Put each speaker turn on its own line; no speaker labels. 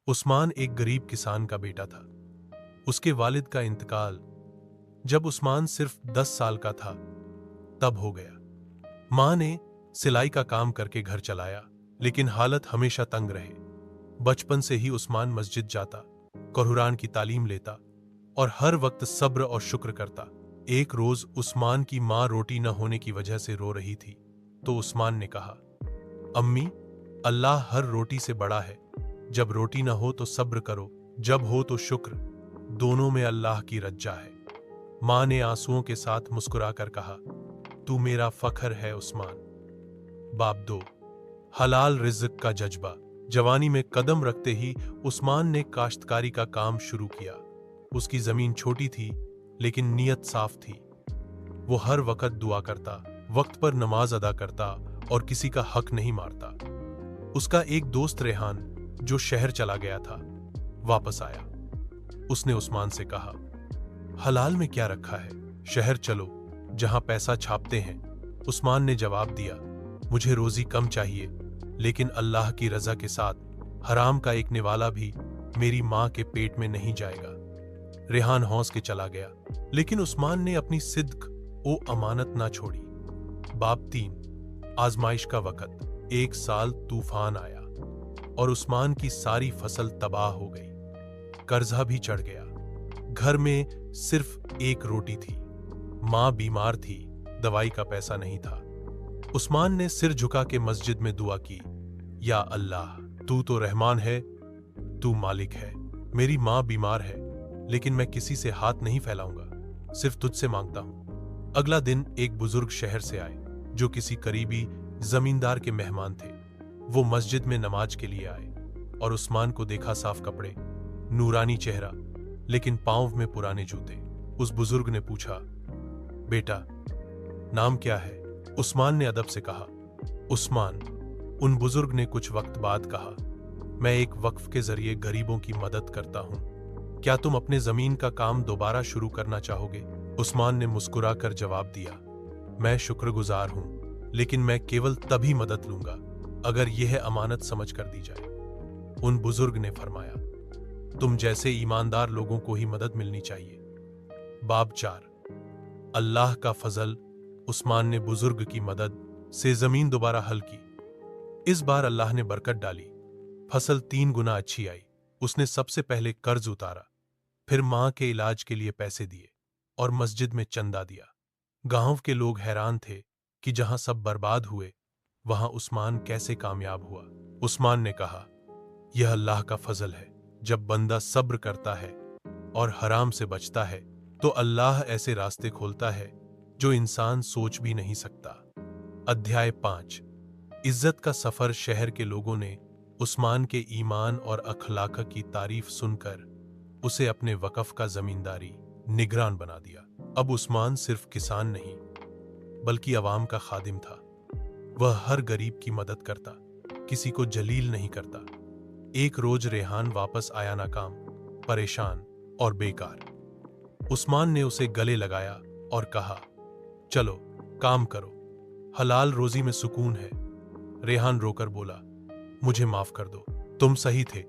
उस्मान एक गरीब किसान का बेटा था। उसके वालिद का इंतकाल जब उस्मान सिर्फ 10 साल का था तब हो गया। मां ने सिलाई का काम करके घर चलाया, लेकिन हालत हमेशा तंग रहे। बचपन से ही उस्मान मस्जिद जाता, कुरान की तालीम लेता और हर वक्त सब्र और शुक्र करता। एक रोज उस्मान की मां रोटी न होने की वजह से रो रही थी, तो उस्मान ने कहा, अम्मी, अल्लाह हर रोटी से बड़ा है। जब रोटी न हो तो सब्र करो, जब हो तो शुक्र, दोनों में अल्लाह की रज्जा है। मां ने आंसुओं के साथ मुस्कुराकर कहा, तू मेरा फख्र है उस्मान। बाब 2। हलाल रिज़्क का जज्बा। जवानी में कदम रखते ही उस्मान ने काश्तकारी का काम शुरू किया। उसकी जमीन छोटी थी, लेकिन नीयत साफ थी। वो हर वक्त दुआ करता, वक्त पर नमाज अदा करता और किसी का हक नहीं मारता। उसका एक दोस्त रेहान, जो शहर चला गया था, वापस आया। उसने उस्मान से कहा, हलाल में क्या रखा है, शहर चलो, जहां पैसा छापते हैं। उस्मान ने जवाब दिया, मुझे रोजी कम चाहिए, लेकिन अल्लाह की रजा के साथ हराम का एक निवाला भी मेरी मां के पेट में नहीं जाएगा। रेहान हौस के चला गया, लेकिन उस्मान ने अपनी सिद्क ओ अमानत ना छोड़ी। बाब 3। आजमाइश का वक़्त। एक साल तूफान आया और उस्मान की सारी फसल तबाह हो गई। कर्जा भी चढ़ गया। घर में सिर्फ एक रोटी थी। मां बीमार थी, दवाई का पैसा नहीं था। उस्मान ने सिर झुका के मस्जिद में दुआ की, या अल्लाह, तू तो रहमान है, तू मालिक है। मेरी मां बीमार है, लेकिन मैं किसी से हाथ नहीं फैलाऊंगा, सिर्फ तुझसे मांगता हूं। अगला दिन एक बुजुर्ग शहर से आए, जो किसी करीबी जमींदार के मेहमान थे। वो मस्जिद में नमाज के लिए आए और उस्मान को देखा, साफ कपड़े, नूरानी चेहरा, लेकिन पांव में पुराने जूते। उस बुजुर्ग ने पूछा, बेटा, नाम क्या है? उस्मान ने अदब से कहा, उस्मान। उन बुजुर्ग ने कुछ वक्त बाद कहा, मैं एक वक्फ के जरिए गरीबों की मदद करता हूं। क्या तुम अपने जमीन का काम दोबारा शुरू करना चाहोगे? उस्मान ने मुस्कुराकर जवाब दिया, मैं शुक्रगुजार हूं, लेकिन मैं केवल तभी मदद लूंगा अगर यह अमानत समझ कर दी जाए। उन बुजुर्ग ने फरमाया, तुम जैसे ईमानदार लोगों को ही मदद मिलनी चाहिए। बाब 4। अल्लाह का फजल। उस्मान ने बुजुर्ग की मदद से जमीन दोबारा हल की। इस बार अल्लाह ने बरकत डाली, फसल 3 गुना अच्छी आई। उसने सबसे पहले कर्ज उतारा, फिर मां के इलाज के लिए पैसे दिए और मस्जिद में चंदा दिया। गांव के लोग हैरान थे कि जहां सब बर्बाद हुए, वहां उस्मान कैसे कामयाब हुआ। उस्मान ने कहा, यह अल्लाह का फजल है। जब बंदा सब्र करता है और हराम से बचता है, तो अल्लाह ऐसे रास्ते खोलता है जो इंसान सोच भी नहीं सकता। अध्याय 5। इज्जत का सफर। शहर के लोगों ने उस्मान के ईमान और अखलाक की तारीफ सुनकर उसे अपने वक़फ़ का जमींदारी निगरान बना दिया। अब उस्मान सिर्फ किसान नहीं, बल्कि अवाम का खादिम था। वह हर गरीब की मदद करता, किसी को जलील नहीं करता। एक रोज रेहान वापस आया, नाकाम, परेशान और बेकार। उस्मान ने उसे गले लगाया और कहा, चलो काम करो, हलाल रोजी में सुकून है। रेहान रोकर बोला, मुझे माफ कर दो, तुम सही थे,